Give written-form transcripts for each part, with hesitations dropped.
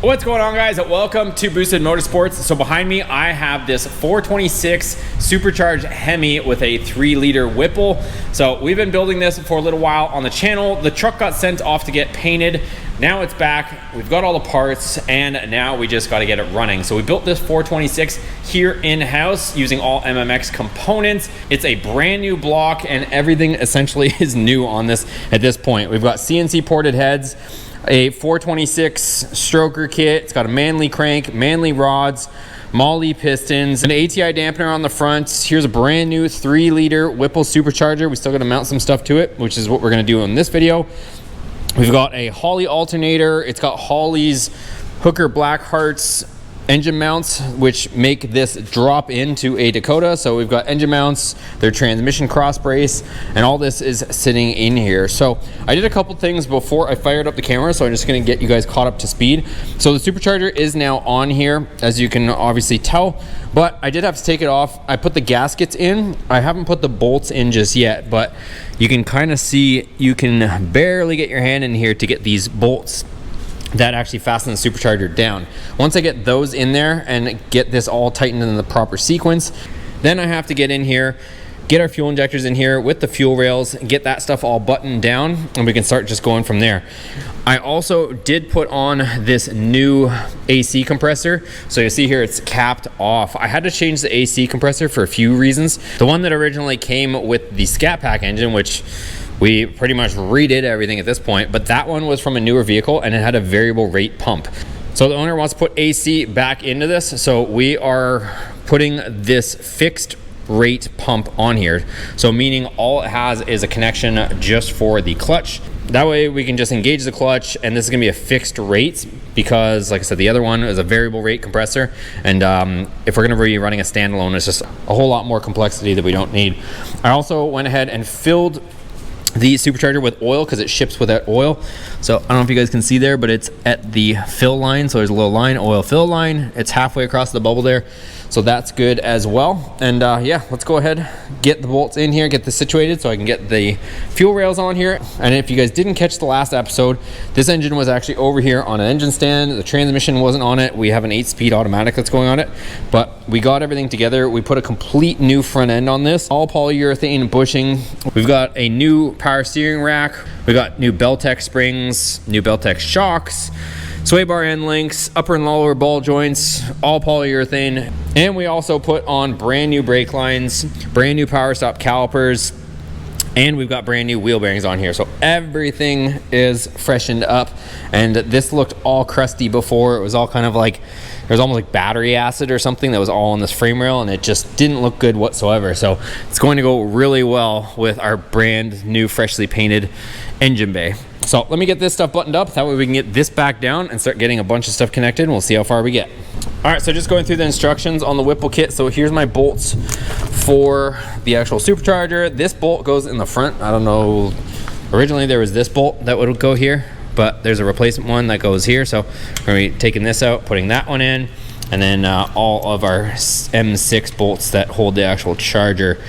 What's going on, guys? Welcome to Boosted Motorsports. So behind me, I have this 426 Supercharged HEMI with a 3-liter Whipple. So we've been building this for a little while on the channel. The truck got sent off to get painted. Now it's back. We've got all the parts, and now we just got to get it running. So we built this 426 here in-house using all MMX components. It's a brand new block, and everything essentially is new on this at this point. We've got CNC ported heads, a 426 stroker kit. It's got a Manley crank, Manley rods, Molly pistons, an ATI dampener on the front. Here's a brand new 3-liter Whipple supercharger. We still got to mount some stuff to it, which is what we're going to do in this video. We've got a Holley alternator. It's got Holley's Hooker Blackheart's engine mounts, which make this drop into a Dakota. So we've got engine mounts, their transmission cross brace, and all this is sitting in here. So I did a couple things before I fired up the camera, so I'm just gonna get you guys caught up to speed. So the supercharger is now on here, as you can obviously tell, but I did have to take it off. I put the gaskets in. I haven't put the bolts in just yet, but you can kind of see, you can barely get your hand in here to get these bolts that actually fasten the supercharger down. Once I get those in there and get this all tightened in the proper sequence, then I have to get in here, get our fuel injectors in here with the fuel rails, and get that stuff all buttoned down, and we can start just going from there. I also did put on this new AC compressor. So you see here it's capped off. I had to change the AC compressor for a few reasons. The one that originally came with the Scat Pack engine, which we pretty much redid everything at this point, but that one was from a newer vehicle and it had a variable rate pump. So the owner wants to put AC back into this, so we are putting this fixed rate pump on here. So meaning all it has is a connection just for the clutch. That way we can just engage the clutch, and this is gonna be a fixed rate because, like I said, the other one is a variable rate compressor, and if we're gonna be running a standalone, it's just a whole lot more complexity that we don't need. I also went ahead and filled the supercharger with oil because it ships without oil. So I don't know if you guys can see there, but it's at the fill line. So there's a little line, oil fill line. It's halfway across the bubble there. So that's good as well. And yeah, let's go ahead, get the bolts in here, get this situated so I can get the fuel rails on here. And if you guys didn't catch the last episode, this engine was actually over here on an engine stand. The transmission wasn't on it. We have an 8-speed automatic that's going on it, but we got everything together. We put a complete new front end on this, all polyurethane bushing. We've got a new power steering rack. We got new Beltec springs, new Beltec shocks, sway bar end links, upper and lower ball joints, all polyurethane. And we also put on brand new brake lines, brand new power stop calipers, and we've got brand new wheel bearings on here. So everything is freshened up, and this looked all crusty before. It was all kind of like, there's almost like battery acid or something that was all on this frame rail, and it just didn't look good whatsoever. So it's going to go really well with our brand new freshly painted engine bay. So let me get this stuff buttoned up. That way we can get this back down and start getting a bunch of stuff connected, and we'll see how far we get. All right, so just going through the instructions on the Whipple kit. So here's my bolts for the actual supercharger. This bolt goes in the front. I don't know, originally there was this bolt that would go here, but there's a replacement one that goes here. So we're gonna be taking this out, putting that one in, and then all of our M6 bolts that hold the actual charger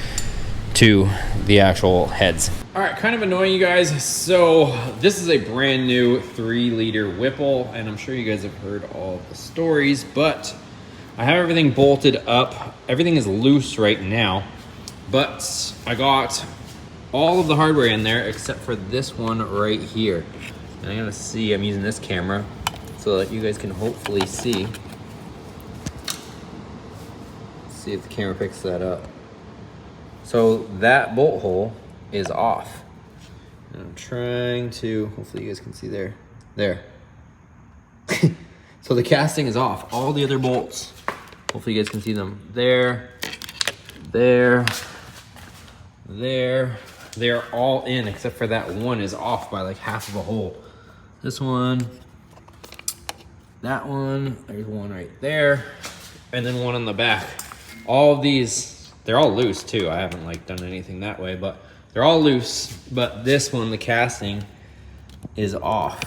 to the actual heads. All right, kind of annoying, you guys. So this is a brand new 3-liter Whipple, and I'm sure you guys have heard all of the stories, but I have everything bolted up. Everything is loose right now, but I got all of the hardware in there except for this one right here. And I'm gonna see, I'm using this camera so that you guys can hopefully see. Let's see if the camera picks that up. So that bolt hole is off. And I'm trying to, hopefully you guys can see there. There. So the casting is off. All the other bolts, hopefully you guys can see them. There, there, there. They're all in except for that one is off by like half of a hole. This one, that one, there's one right there, and then one on the back. All of these, they're all loose too. I haven't like done anything that way, but they're all loose. But this one, the casting is off.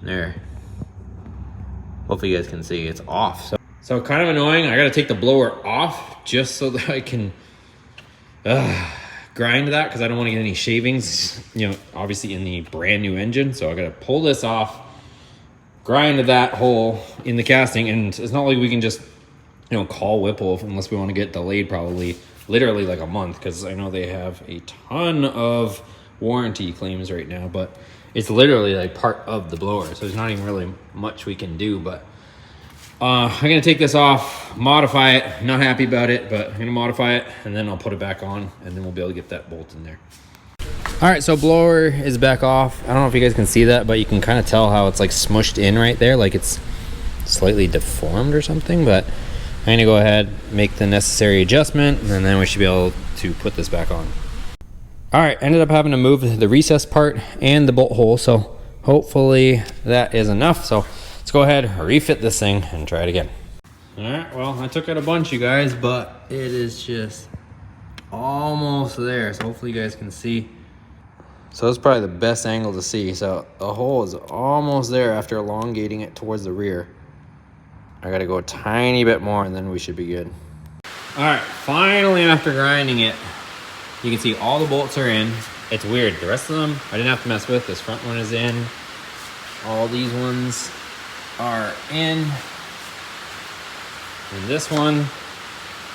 There. Hopefully you guys can see it's off. So kind of annoying. I gotta take the blower off just so that I can grind that because I don't want to get any shavings, you know, obviously in the brand new engine. So I got to pull this off, grind that hole in the casting, and it's not like we can just, you know, call Whipple unless we want to get delayed probably literally like a month, because I know they have a ton of warranty claims right now, but it's literally like part of the blower, so there's not even really much we can do. But I'm gonna take this off, modify it. Not happy about it, but I'm gonna modify it and then I'll put it back on, and then we'll be able to get that bolt in there. All right, so blower is back off. I don't know if you guys can see that, but you can kind of tell how it's like smushed in right there, like it's slightly deformed or something. But I'm gonna go ahead, make the necessary adjustment, and then we should be able to put this back on. All right, ended up having to move the recess part and the bolt hole, so hopefully that is enough. So let's go ahead, refit this thing and try it again. All right, well, I took out a bunch, you guys, but it is just almost there. So hopefully you guys can see. So that's probably the best angle to see. So the hole is almost there after elongating it towards the rear. I gotta go a tiny bit more and then we should be good. All right, finally after grinding it, you can see all the bolts are in. It's weird, the rest of them I didn't have to mess with. This front one is in. All these ones are in. And this one,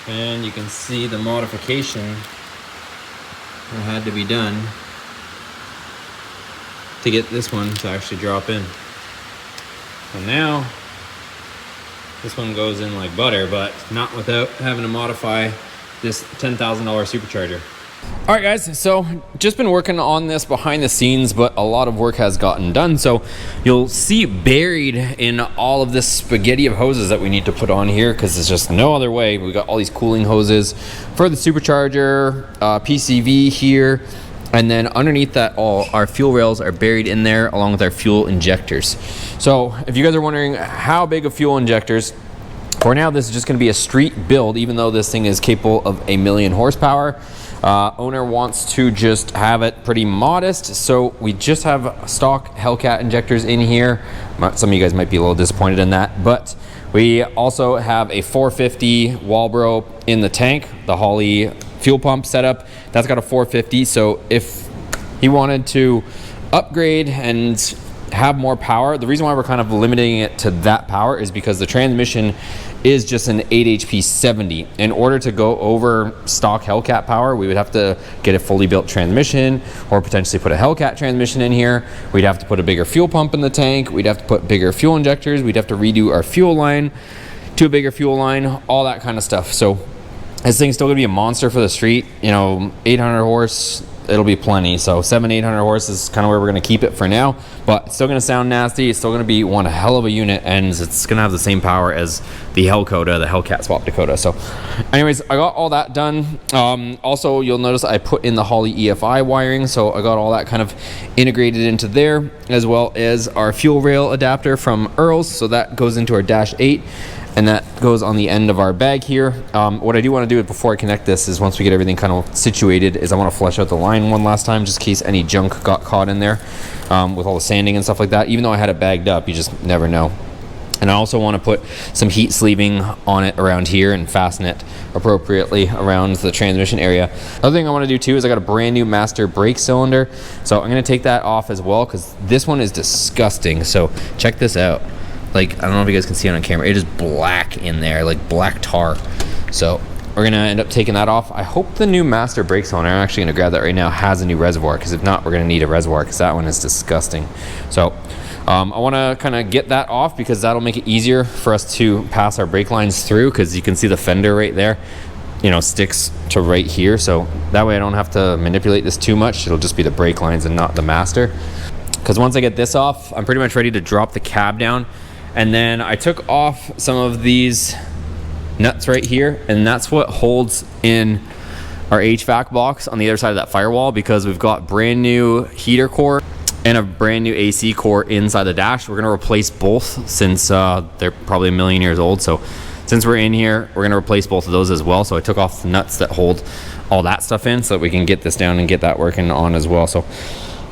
and you can see the modification that had to be done to get this one to actually drop in. So now, this one goes in like butter, but not without having to modify this $10,000 supercharger. All right, guys, so just been working on this behind the scenes, but a lot of work has gotten done. So you'll see buried in all of this spaghetti of hoses that we need to put on here, because there's just no other way. We got all these cooling hoses for the supercharger, PCV here, and then underneath that, all our fuel rails are buried in there along with our fuel injectors. So if you guys are wondering how big of fuel injectors, for now this is just going to be a street build, even though this thing is capable of 1,000,000 horsepower. Owner wants to just have it pretty modest, so we just have stock HELLCAT injectors in here. Some of you guys might be a little disappointed in that, but we also have a 450 Walbro in the tank, the Holley fuel pump setup. That's got a 450, so if he wanted to upgrade and have more power, the reason why we're kind of limiting it to that power is because the transmission is just an 8 HP 70. In order to go over stock HELLCAT power, we would have to get a fully built transmission, or potentially put a HELLCAT transmission in here. We'd have to put a bigger fuel pump in the tank. We'd have to put bigger fuel injectors. We'd have to redo our fuel line to a bigger fuel line, all that kind of stuff. So this thing's still gonna be a monster for the street. You know, 800 horse, it'll be plenty. So 700-800 horse is kind of where we're going to keep it for now, but it's still going to sound nasty. It's still going to be one hell of a unit, and it's going to have the same power as the HELLCAT, the HELLCAT Swap Dakota. So anyways, I got all that done. Also, you'll notice I put in the Holley EFI wiring, so I got all that kind of integrated into there, as well as our fuel rail adapter from Earl's. So that goes into our Dash 8. And that goes on the end of our bag here. What I do want to do before I connect this is, once we get everything kind of situated, is I want to flush out the line one last time, just in case any junk got caught in there with all the sanding and stuff like that. Even though I had it bagged up, you just never know. And I also want to put some heat sleeving on it around here and fasten it appropriately around the transmission area. Other thing I want to do too is I got a brand new master brake cylinder. So I'm going to take that off as well, because this one is disgusting. So check this out. Like, I don't know if you guys can see it on camera, it is black in there, like black tar. So we're gonna end up taking that off. I hope the new master brake cylinder, I'm actually gonna grab that right now, has a new reservoir, because if not, we're gonna need a reservoir, because that one is disgusting. So I wanna kind of get that off, because that'll make it easier for us to pass our brake lines through, because you can see the fender right there, you know, sticks to right here. So that way I don't have to manipulate this too much. It'll just be the brake lines and not the master. Because once I get this off, I'm pretty much ready to drop the cab down. And then I took off some of these nuts right here, and that's what holds in our HVAC box on the other side of that firewall, because we've got brand new heater core and a brand new AC core inside the dash. We're gonna replace both, since they're probably 1,000,000 years old. So since we're in here, we're gonna replace both of those as well. So I took off the nuts that hold all that stuff in, so that we can get this down and get that working on as well. So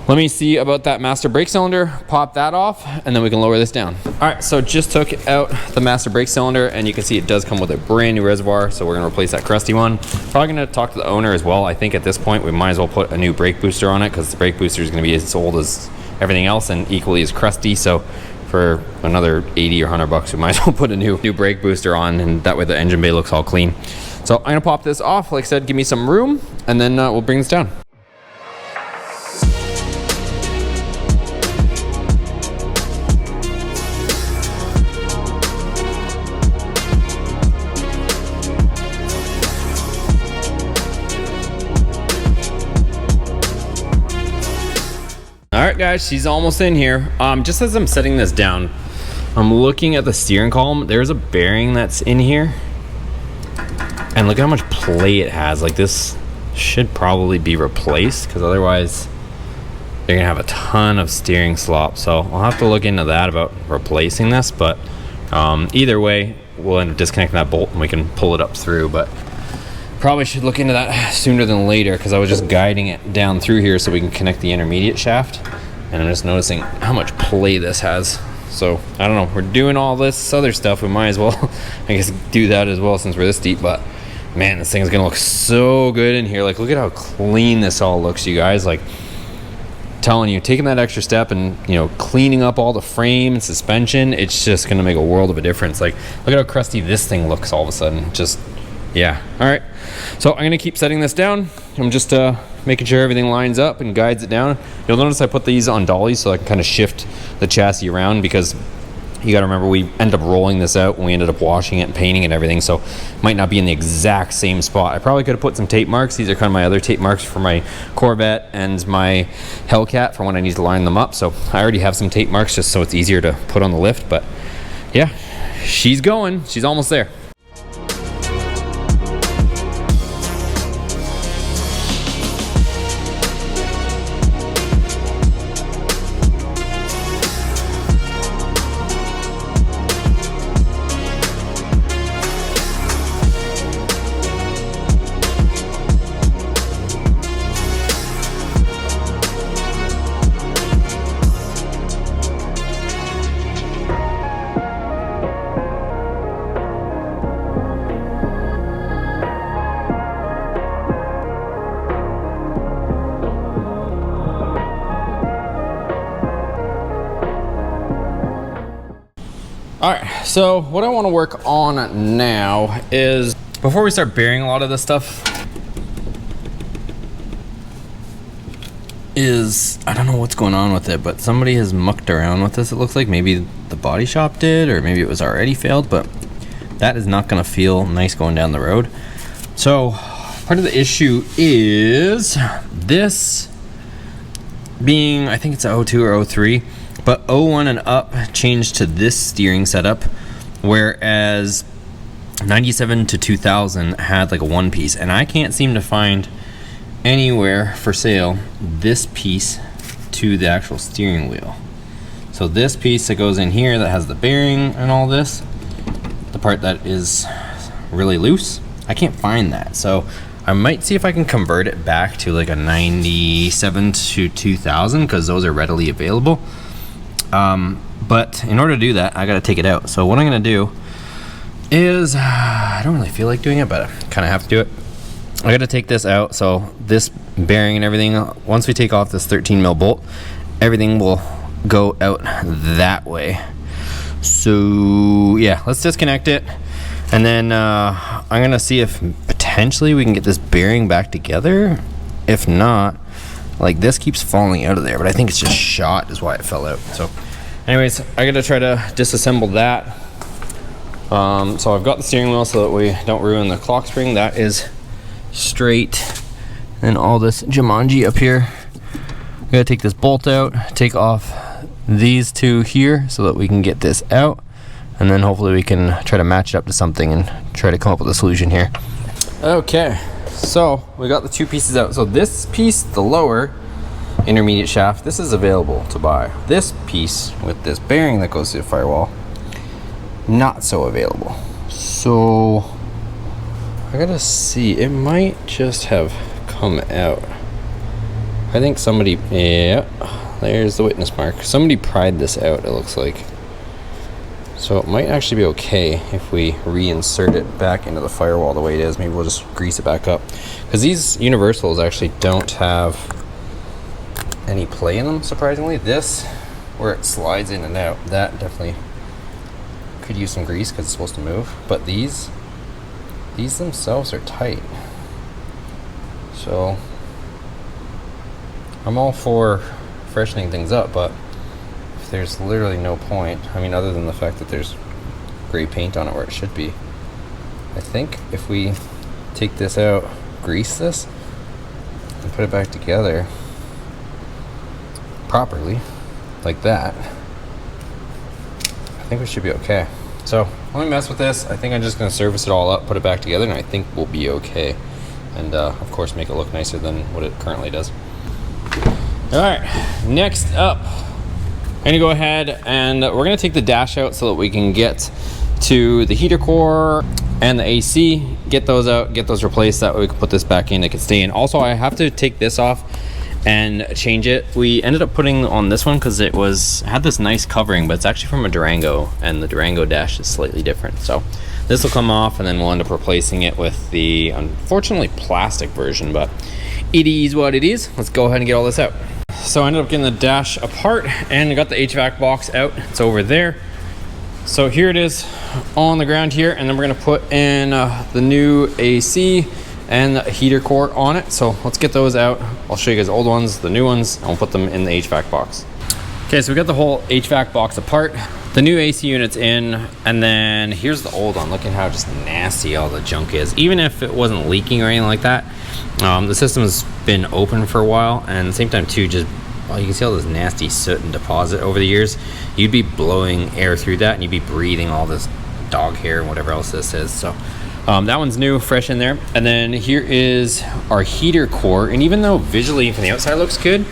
Let me see about that master brake cylinder, pop that off, and then we can lower this down. All right, so just took out the master brake cylinder, and you can see it does come with a brand new reservoir, so we're gonna replace that crusty one. Probably gonna talk to the owner as well. I think at this point we might as well put a new brake booster on it, because the brake booster is gonna be as old as everything else and equally as crusty. So for another 80 or 100 bucks, we might as well put a new brake booster on, and that way the engine bay looks all clean. So I'm gonna pop this off. Like I said, give me some room, and then we'll bring this down. All right, guys, she's almost in here. Just as I'm setting this down, I'm looking at the steering column. There's a bearing that's in here, and look how much play it has. Like, this should probably be replaced, because otherwise they're gonna have a ton of steering slop. So I'll have to look into that about replacing this, but either way, we'll end up disconnecting that bolt and we can pull it up through. But probably should look into that sooner than later, because I was just guiding it down through here so we can connect the intermediate shaft, and I'm just noticing how much play this has. So I don't know, we're doing all this other stuff, we might as well I guess do that as well since we're this deep. But man, this thing's gonna look so good in here. Like, look at how clean this all looks, you guys. Like, telling you, taking that extra step and, you know, cleaning up all the frame and suspension, it's just gonna make a world of a difference. Like, look at how crusty this thing looks all of a sudden. Just, yeah. All right, so I'm gonna keep setting this down. I'm just making sure everything lines up and guides it down. You'll notice I put these on dollies so I can kind of shift the chassis around, because you got to remember we ended up rolling this out when we ended up washing it and painting it and everything, so it might not be in the exact same spot. I probably could have put some tape marks. These are kind of my other tape marks for my Corvette and my Hellcat for when I need to line them up. So I already have some tape marks just so it's easier to put on the lift. But yeah, she's going. She's almost there. All right, so what I want to work on now is, before we start burying a lot of this stuff, is, I don't know what's going on with it, but somebody has mucked around with this. It looks like maybe the body shop did, or maybe it was already failed, but that is not gonna feel nice going down the road. So part of the issue is this being, I think it's a 02 or 03, but 01 and up changed to this steering setup, whereas 97 to 2000 had like a one piece, and I can't seem to find anywhere for sale this piece to the actual steering wheel. So this piece that goes in here that has the bearing and all this, the part that is really loose, I can't find that. So I might see if I can convert it back to like a 97 to 2000, because those are readily available. But in order to do that, I gotta take it out. So what I'm gonna do is, I don't really feel like doing it, but I kind of have to do it. I gotta take this out. So this bearing and everything, once we take off this 13 mil bolt, everything will go out that way. So yeah, let's disconnect it, and then I'm gonna see if potentially we can get this bearing back together. If not, like, this keeps falling out of there, but I think it's just shot is why it fell out. So anyways, I gotta try to disassemble that. So I've got the steering wheel so that we don't ruin the clock spring. That is straight, and all this Jumanji up here. I gotta take this bolt out, take off these two here so that we can get this out, and then hopefully we can try to match it up to something and try to come up with a solution here. Okay, so we got the two pieces out. So this piece, the lower intermediate shaft, this is available to buy. This piece with this bearing that goes to the firewall, not so available. So I gotta see, it might just have come out. I think somebody, yeah, there's the witness mark. Somebody pried this out, it looks like. So it might actually be okay if we reinsert it back into the firewall the way it is. Maybe we'll just grease it back up. Because these universals actually don't have any play in them, surprisingly. This, where it slides in and out, that definitely could use some grease because it's supposed to move. But these themselves are tight. So I'm all for freshening things up, but there's literally no point. I mean, other than the fact that there's gray paint on it where it should be. I think if we take this out, grease this, and put it back together properly, like that, I think we should be okay. So let me mess with this. I think I'm just going to service it all up, put it back together, and I think we'll be okay. And of course, make it look nicer than what it currently does. All right, next up, I'm gonna go ahead and we're gonna take the dash out so that we can get to the heater core and the AC, get those out, get those replaced. That way we can put this back in, it can stay in. Also, I have to take this off and change it. We ended up putting on this one because it had this nice covering, but it's actually from a Durango, and the Durango dash is slightly different. So this will come off, and then we'll end up replacing it with the, unfortunately, plastic version, but it is what it is. Let's go ahead and get all this out. So I ended up getting the dash apart, and I got the HVAC box out. It's over there. So here it is on the ground here, and then we're gonna put in the new AC and the heater core on it. So let's get those out. I'll show you guys the old ones, the new ones, and we'll put them in the HVAC box. Okay, so we got the whole HVAC box apart. The new AC unit's in, and then here's the old one. Look at how just nasty all the junk is. Even if it wasn't leaking or anything like that, the system has been open for a while, and at the same time too, just, well, you can see all this nasty soot and deposit over the years. You'd be blowing air through that, and you'd be breathing all this dog hair and whatever else this is. So that one's new, fresh in there. And then here is our heater core, and even though visually from the outside looks good,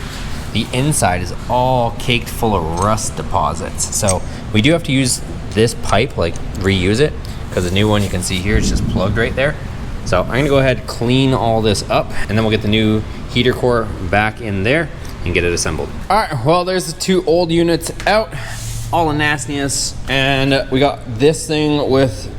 the inside is all caked full of rust deposits. So we do have to use this pipe, like reuse it, because the new one you can see here is just plugged right there. So I'm gonna go ahead, clean all this up, and then we'll get the new heater core back in there and get it assembled. All right, well, there's the two old units out, all the nastiness, and we got this thing with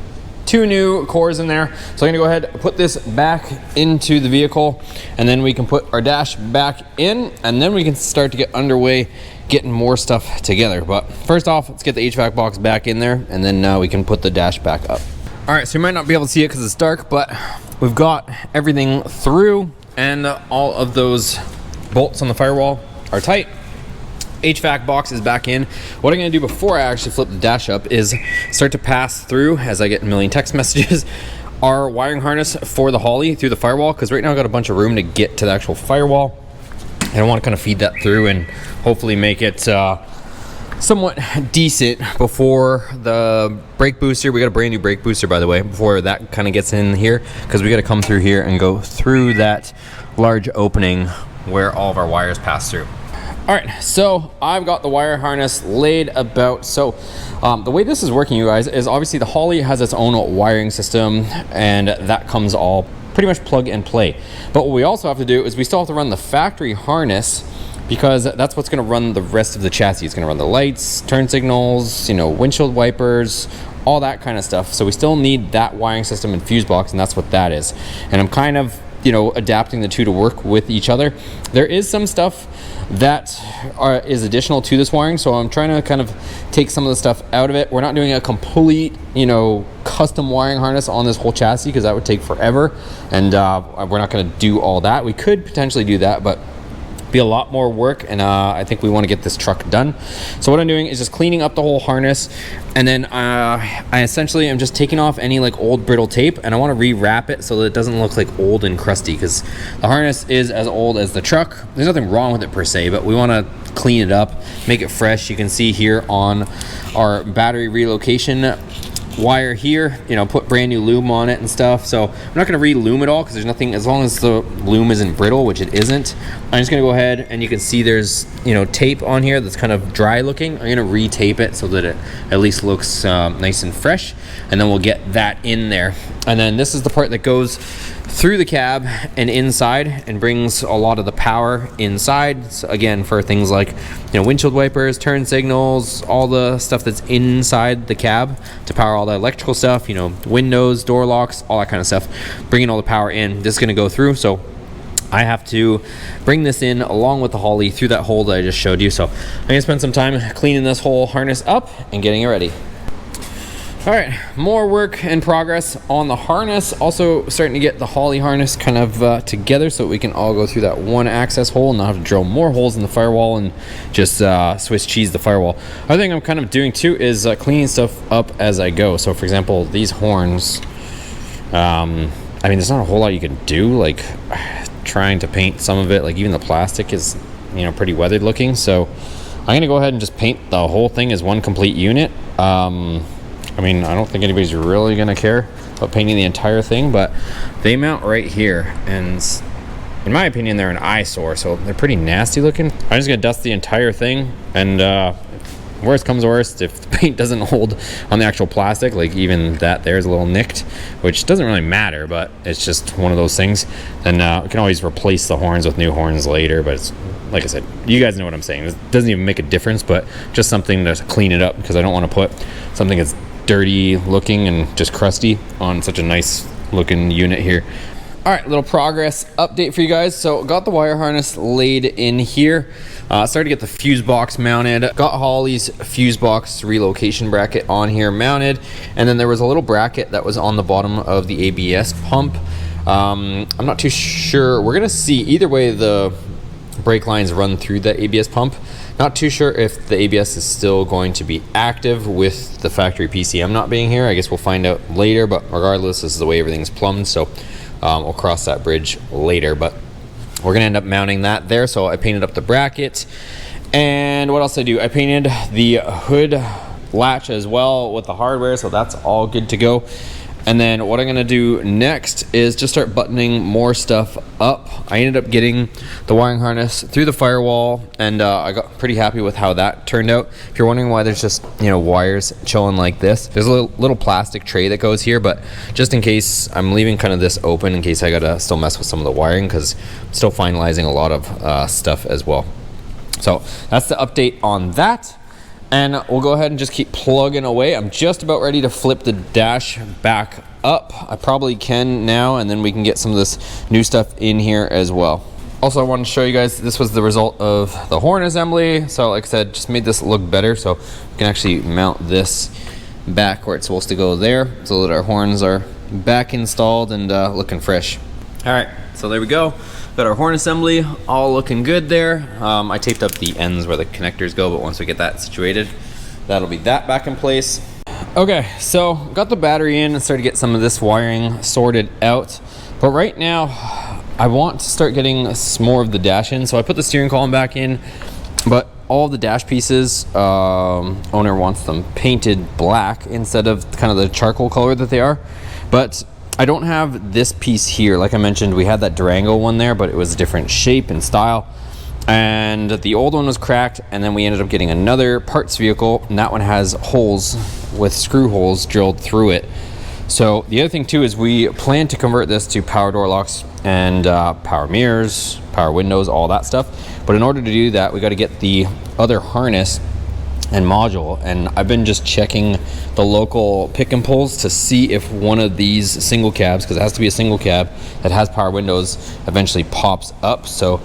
two new cores in there. So I'm gonna go ahead and put this back into the vehicle, and then we can put our dash back in, and then we can start to get underway getting more stuff together. But first off, let's get the HVAC box back in there, and then we can put the dash back up. All right, so you might not be able to see it because it's dark, but we've got everything through, and all of those bolts on the firewall are tight. HVAC box is back in. What I'm gonna do before I actually flip the dash up is start to pass through, as I get a million text messages, our wiring harness for the Holly through the firewall, because right now I've got a bunch of room to get to the actual firewall, and I want to kind of feed that through and hopefully make it somewhat decent before the brake booster. We got a brand new brake booster, by the way, before that kind of gets in here, because we got to come through here and go through that large opening where all of our wires pass through. All right, so I've got the wire harness laid about. So the way this is working, you guys, is obviously the Holly has its own wiring system, and that comes all pretty much plug and play. But what we also have to do is we still have to run the factory harness, because that's what's going to run the rest of the chassis. It's going to run the lights, turn signals, you know, windshield wipers, all that kind of stuff. So we still need that wiring system and fuse box, and that's what that is. And I'm kind of, you know, adapting the two to work with each other. There is some stuff that is additional to this wiring, so I'm trying to kind of take some of the stuff out of it. We're not doing a complete, you know, custom wiring harness on this whole chassis, because that would take forever, and we're not going to do all that. We could potentially do that, but be a lot more work, and I think we want to get this truck done. So what I'm doing is just cleaning up the whole harness, and then I essentially am just taking off any like old brittle tape, and I want to rewrap it so that it doesn't look like old and crusty, because the harness is as old as the truck. There's nothing wrong with it per se, but we want to clean it up, make it fresh. You can see here on our battery relocation wire here, you know, put brand new loom on it and stuff. So I'm not going to re-loom it all, because there's nothing, as long as the loom isn't brittle, which it isn't. I'm just going to go ahead, and you can see there's, you know, tape on here that's kind of dry looking. I'm going to re-tape it so that it at least looks nice and fresh, and then we'll get that in there. And then this is the part that goes through the cab and inside and brings a lot of the power inside. So again, for things like, you know, windshield wipers, turn signals, all the stuff that's inside the cab to power all the electrical stuff, you know, windows, door locks, all that kind of stuff, bringing all the power in. This is going to go through. So I have to bring this in along with the Holley through that hole that I just showed you. So I'm gonna spend some time cleaning this whole harness up and getting it ready. All right, more work in progress on the harness. Also starting to get the Holley harness kind of together so we can all go through that one access hole and not have to drill more holes in the firewall and just Swiss cheese the firewall. Other thing I'm kind of doing too is cleaning stuff up as I go. So for example, these horns, I mean, there's not a whole lot you can do, like trying to paint some of it, like even the plastic is, you know, pretty weathered looking. So I'm gonna go ahead and just paint the whole thing as one complete unit. I mean, I don't think anybody's really gonna care about painting the entire thing, but they mount right here, and in my opinion, they're an eyesore, so they're pretty nasty looking. I'm just gonna dust the entire thing, and worst comes to worst, if the paint doesn't hold on the actual plastic, like even that there's a little nicked, which doesn't really matter, but it's just one of those things, then we can always replace the horns with new horns later. But it's, like I said, you guys know what I'm saying. It doesn't even make a difference, but just something to clean it up, because I don't want to put something that's dirty looking and just crusty on such a nice looking unit here. All right, little progress update for you guys. So got the wire harness laid in here. Started to get the fuse box mounted. Got Holley's fuse box relocation bracket on here mounted. And then there was a little bracket that was on the bottom of the ABS pump. I'm not too sure. We're gonna see either way the brake lines run through the ABS pump. Not too sure if the ABS is still going to be active with the factory PCM not being here. I guess we'll find out later, but regardless, this is the way everything's plumbed. So we'll cross that bridge later, but we're gonna end up mounting that there. So I painted up the bracket, and what else did I do? I painted the hood latch as well with the hardware, so that's all good to go. And then what I'm gonna do next is just start buttoning more stuff up. I ended up getting the wiring harness through the firewall, and I got pretty happy with how that turned out. If you're wondering why there's just, you know, wires chilling like this, there's a little plastic tray that goes here, but just in case, I'm leaving kind of this open in case I gotta still mess with some of the wiring, because I'm still finalizing a lot of stuff as well. So that's the update on that. And we'll go ahead and just keep plugging away. I'm just about ready to flip the dash back up. I probably can now, and then we can get some of this new stuff in here as well. Also, I wanted to show you guys, this was the result of the horn assembly. So like I said, just made this look better. So we can actually mount this back where it's supposed to go there, so that our horns are back installed and looking fresh. All right, so there we go. Got our horn assembly all looking good there. I taped up the ends where the connectors go, but once we get that situated, that'll be that back in place. Okay, so got the battery in and started to get some of this wiring sorted out. But right now, I want to start getting some more of the dash in. So I put the steering column back in, but all of the dash pieces, owner wants them painted black instead of kind of the charcoal color that they are. But I don't have this piece here. Like I mentioned, we had that Durango one there, but it was a different shape and style. And the old one was cracked, and then we ended up getting another parts vehicle, and that one has holes with screw holes drilled through it. So the other thing too is we plan to convert this to power door locks and power mirrors, power windows, all that stuff. But in order to do that, we got to get the other harness and module, and I've been just checking the local pick and pulls to see if one of these single cabs, because it has to be a single cab that has power windows, eventually pops up. So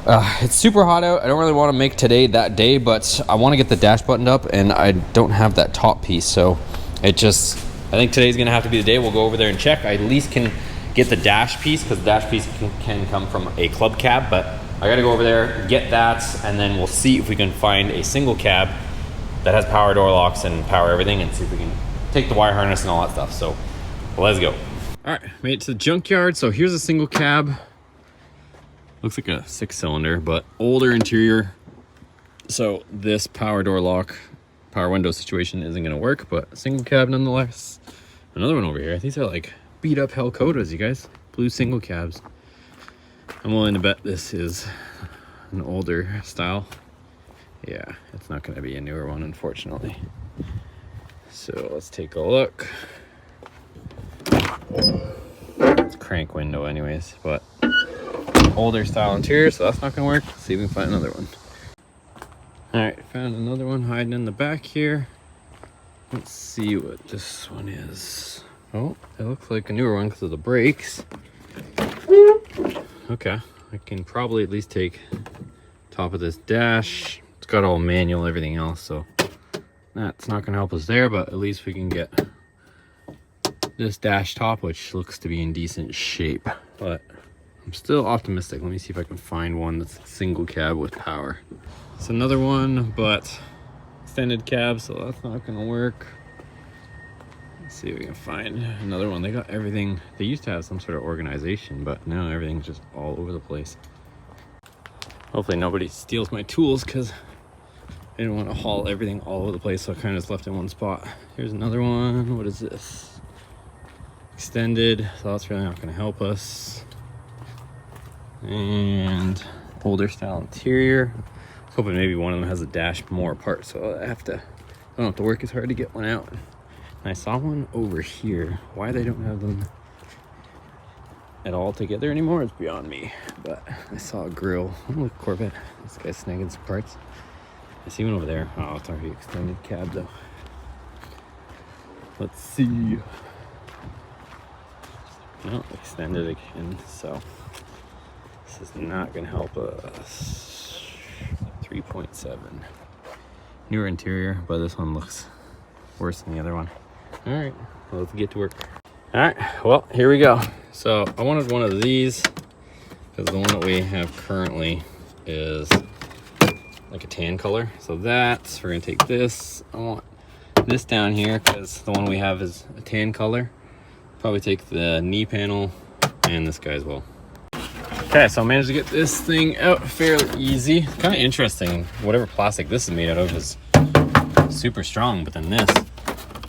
it's super hot out. I don't really want to make today that day, but I want to get the dash buttoned up, and I don't have that top piece. So I think today's gonna have to be the day. We'll go over there and check. I at least can get the dash piece, because the dash piece can come from a club cab, but I gotta go over there, get that, and then we'll see if we can find a single cab that has power door locks and power everything, and see if we can take the wire harness and all that stuff. So let's go. All right, made it to the junkyard. So here's a single cab. Looks like a 6-cylinder, but older interior. So this power door lock, power window situation isn't gonna work, but a single cab nonetheless. Another one over here. These are like beat up HELLCATs, you guys. Blue single cabs. I'm willing to bet this is an older style. Yeah, it's not going to be a newer one, unfortunately. So let's take a look. It's crank window anyways, but older style interior, so that's not gonna work. Let's see if we can find another one. All right, found another one hiding in the back here. Let's see what this one is. Oh, it looks like a newer one because of the brakes. Okay, I can probably at least take top of this dash. It's got all manual, everything else, so that's not gonna help us there, but at least we can get this dash top, which looks to be in decent shape. But I'm still optimistic. Let me see if I can find one that's single cab with power. It's another one, but extended cab, so that's not gonna work. Let's see if we can find another one. They got everything. They used to have some sort of organization, but now everything's just all over the place. Hopefully nobody steals my tools, because I didn't want to haul everything all over the place, so I kind of just left it in one spot. Here's another one. What is this? Extended, so that's really not going to help us. And older style interior. I was hoping maybe one of them has a dash more apart, so I don't have to work as hard to get one out. And I saw one over here. Why they don't have them at all together anymore is beyond me. But I saw a grill. Oh, look, Corvette. This guy's snagging some parts. I see one over there. Oh, it's already extended cab though. Let's see. No, extended again, so this is not gonna help us. 3.7. Newer interior, but this one looks worse than the other one. All right, well, let's get to work. All right, well, here we go. So I wanted one of these because the one that we have currently is like a tan color. So we're gonna take this. I want this down here because the one we have is a tan color. Probably take the knee panel and this guy as well. Okay, so I managed to get this thing out fairly easy. Kind of interesting. Whatever plastic this is made out of is super strong, but then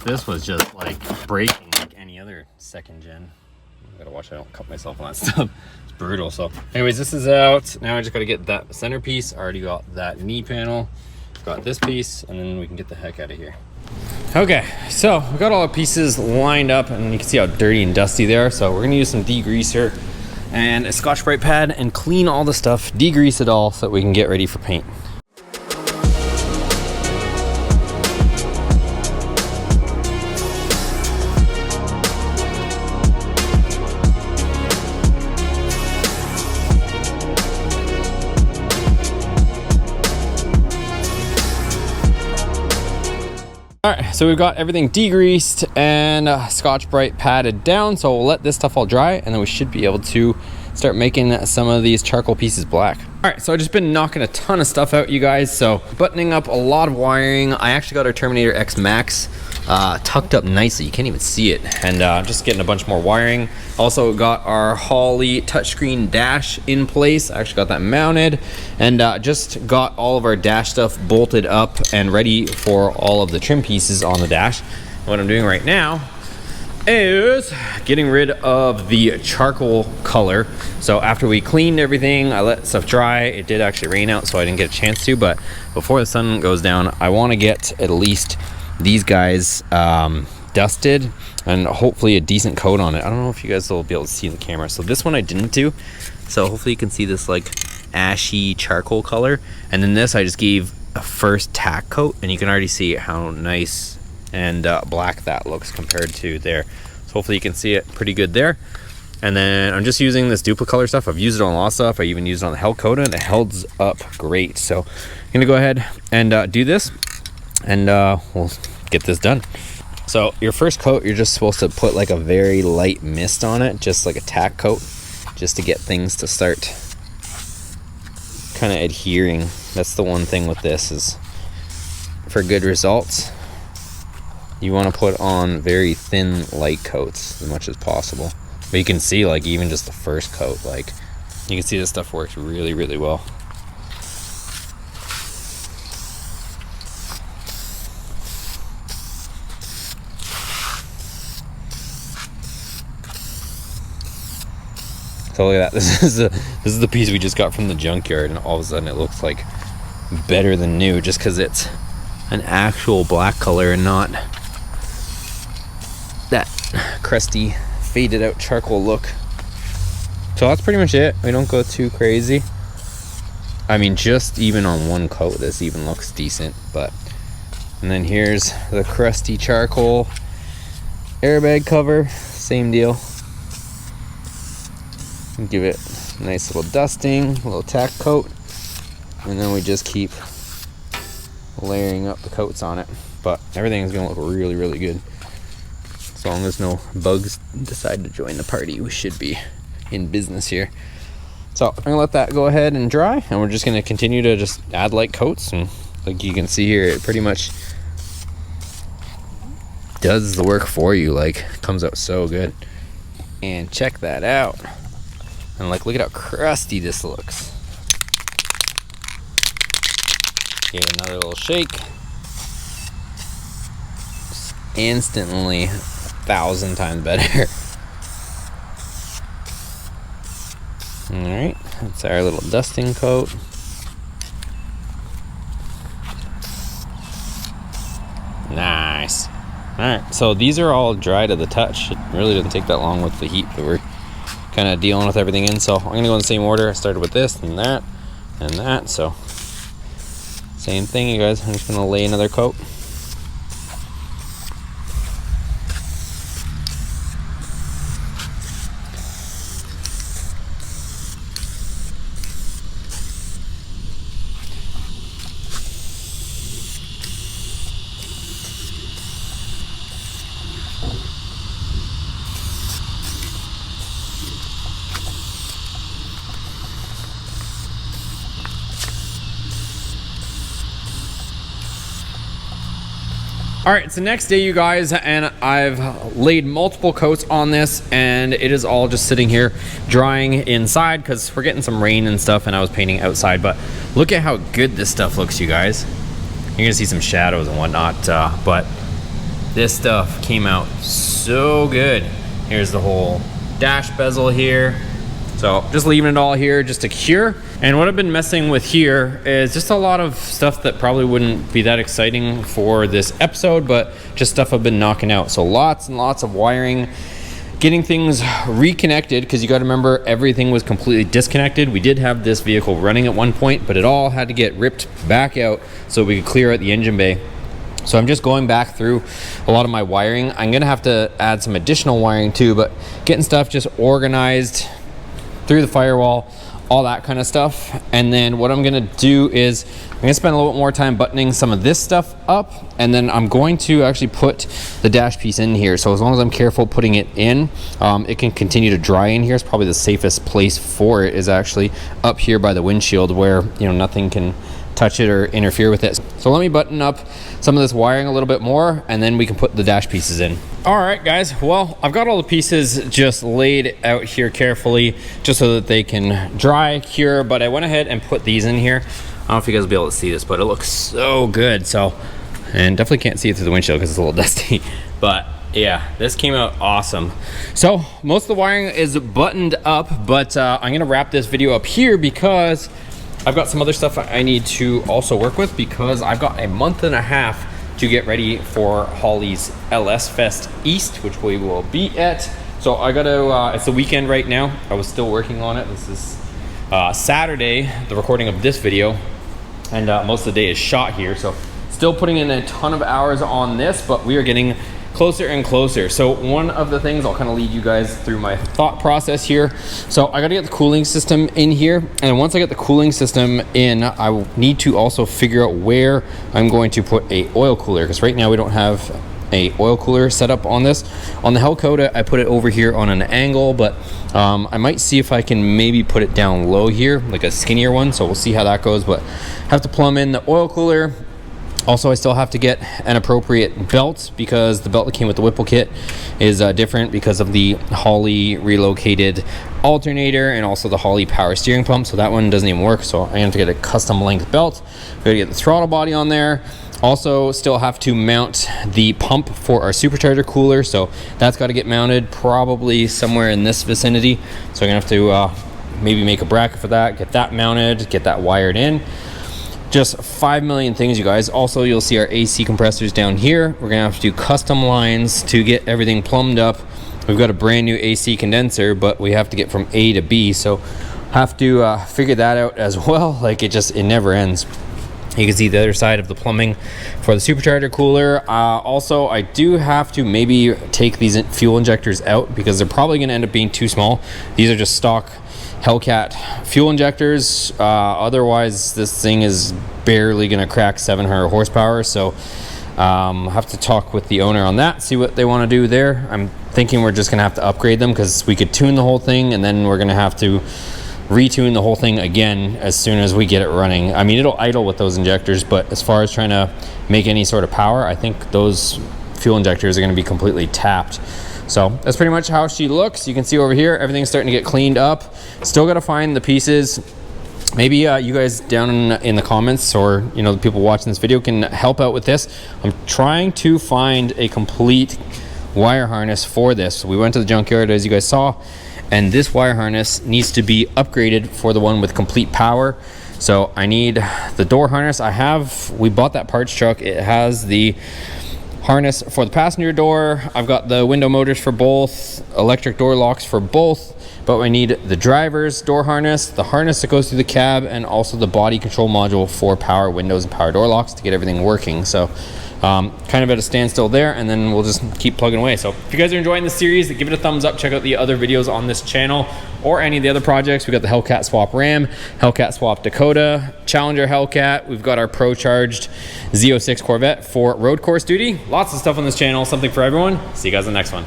this was just like breaking like any other second gen. I gotta watch I don't cut myself on that stuff. It's brutal. So anyways, this is out. Now I just gotta get that centerpiece. I already got that knee panel. Got this piece, and then we can get the heck out of here. Okay, so we got all our pieces lined up, and you can see how dirty and dusty they are. So we're gonna use some degreaser and a Scotch-Brite pad and clean all the stuff, degrease it all so that we can get ready for paint. All right, so we've got everything degreased and Scotch-Brite padded down, so we'll let this stuff all dry, and then we should be able to start making some of these charcoal pieces black. All right, so I've just been knocking a ton of stuff out, you guys, so buttoning up a lot of wiring. I actually got our Terminator X Max tucked up nicely. You can't even see it, and just getting a bunch more wiring. Also got our Holley touchscreen dash in place. I actually got that mounted, and just got all of our dash stuff bolted up and ready for all of the trim pieces on the dash. What I'm doing right now is getting rid of the charcoal color. So after we cleaned everything, I let stuff dry. It did actually rain out, so I didn't get a chance to, but before the sun goes down, I want to get at least these guys dusted and hopefully a decent coat on it. I don't know if you guys will be able to see in the camera. So this one I didn't do, so hopefully you can see this like ashy charcoal color, and then this I just gave a first tack coat, and you can already see how nice and black that looks compared to there. So hopefully you can see it pretty good there. And then I'm just using this Duplicolor stuff. I've used it on a lot of stuff. I even used it on the HELLCAT, and it holds up great. So I'm gonna go ahead and do this, and we'll get this done. So your first coat, you're just supposed to put like a very light mist on it, just like a tack coat, just to get things to start kind of adhering. That's the one thing with this, is for good results, you want to put on very thin light coats as much as possible. But you can see, like, even just the first coat, like, you can see this stuff works really, really well. So look at that. This is the piece we just got from the junkyard, and all of a sudden it looks like better than new, just because it's an actual black color and not that crusty faded out charcoal look. So that's pretty much it. We don't go too crazy. I mean, just even on one coat, this even looks decent. But, and then here's the crusty charcoal airbag cover. Same deal. Give it a nice little dusting, a little tack coat, and then we just keep layering up the coats on it. But everything is gonna look really, really good. As long as no bugs decide to join the party, we should be in business here. So I'm gonna let that go ahead and dry, and we're just gonna continue to just add light coats. And like you can see here, it pretty much does the work for you. Like, comes out so good. And check that out. And like, look at how crusty this looks. Give it another little shake. Just instantly 1,000 times better. Alright, that's our little dusting coat. Nice. Alright, so these are all dry to the touch. It really didn't take that long with the heat that we're kind of dealing with everything in. So I'm going to go in the same order. I started with this and that and that. So same thing, you guys. I'm just going to lay another coat. All right, it's the next day, you guys, and I've laid multiple coats on this, and it is all just sitting here drying inside because we're getting some rain and stuff, and I was painting outside. But look at how good this stuff looks, you guys. You're gonna see some shadows and whatnot, but this stuff came out so good. Here's the whole dash bezel here. So just leaving it all here just to cure. And what I've been messing with here is just a lot of stuff that probably wouldn't be that exciting for this episode, but just stuff I've been knocking out. So lots and lots of wiring, getting things reconnected, because you got to remember everything was completely disconnected. We did have this vehicle running at one point, but it all had to get ripped back out so we could clear out the engine bay. So I'm just going back through a lot of my wiring. I'm gonna have to add some additional wiring too, but getting stuff just organized through the firewall, all that kind of stuff. And then what I'm gonna do is I'm gonna spend a little bit more time buttoning some of this stuff up, and then I'm going to actually put the dash piece in here. So as long as I'm careful putting it in, it can continue to dry in here. It's probably the safest place for it is actually up here by the windshield, where nothing can touch it or interfere with it. So let me button up some of this wiring a little bit more, and then we can put the dash pieces in. All right, guys, well, I've got all the pieces just laid out here carefully just so that they can dry, cure, but I went ahead and put these in here. I don't know if you guys will be able to see this, but it looks so good. So, and definitely can't see it through the windshield because it's a little dusty, but yeah, this came out awesome. So most of the wiring is buttoned up, but I'm gonna wrap this video up here because I've got some other stuff I need to also work with, because I've got a month and a half to get ready for Holly's LS Fest East, which we will be at. So I gotta, it's the weekend right now. I was still working on it. This is Saturday, the recording of this video, and most of the day is shot here. So still putting in a ton of hours on this, but we are getting closer and closer. So one of the things, I'll kind of lead you guys through my thought process here. So I got to get the cooling system in here, and once I get the cooling system in, I will need to also figure out where I'm going to put a oil cooler, because right now we don't have a oil cooler set up on this. On the HELLCAT, I put it over here on an angle, but I might see if I can maybe put it down low here, like a skinnier one. So we'll see how that goes, but have to plumb in the oil cooler. Also, I still have to get an appropriate belt, because the belt that came with the Whipple kit is different because of the Holley relocated alternator and also the Holley power steering pump. So that one doesn't even work. So I have to get a custom length belt. We gotta get the throttle body on there. Also, still have to mount the pump for our supercharger cooler. So that's got to get mounted probably somewhere in this vicinity. So I'm gonna have to maybe make a bracket for that, get that mounted, get that wired in. Just 5 million things, you guys. Also, you'll see our AC compressors down here. We're gonna have to do custom lines to get everything plumbed up we've got a brand new AC condenser, but we have to get from A to B, so have to figure that out as well. Like it never ends. You can see the other side of the plumbing for the supercharger cooler. Also, I do have to maybe take these fuel injectors out because they're probably going to end up being too small. These are just stock HELLCAT fuel injectors. Otherwise, this thing is barely going to crack 700 horsepower. So have to talk with the owner on that, see what they want to do there. I'm thinking we're just going to have to upgrade them because we could tune the whole thing, and then we're going to have to retune the whole thing again as soon as we get it running. I mean, it'll idle with those injectors, but as far as trying to make any sort of power, I think those fuel injectors are going to be completely tapped. So that's pretty much how she looks. You can see over here, everything's starting to get cleaned up. Still got to find the pieces. Maybe you guys down in the comments, or you know, the people watching this video, can help out with this. I'm trying to find a complete wire harness for this. We went to the junkyard, as you guys saw, and this wire harness needs to be upgraded for the one with complete power. So I need the door harness. We bought that parts truck. It has the harness for the passenger door. I've got the window motors for both, electric door locks for both, but I need the driver's door harness, the harness that goes through the cab, and also the body control module for power windows and power door locks to get everything working. So kind of at a standstill there, and then we'll just keep plugging away. So if you guys are enjoying this series, give it a thumbs up. Check out the other videos on this channel or any of the other projects. We got the HELLCAT swap Ram, HELLCAT swap Dakota, Challenger HELLCAT. We've got our Pro-Charged Z06 Corvette for road course duty. Lots of stuff on this channel, something for everyone. See you guys in the next one.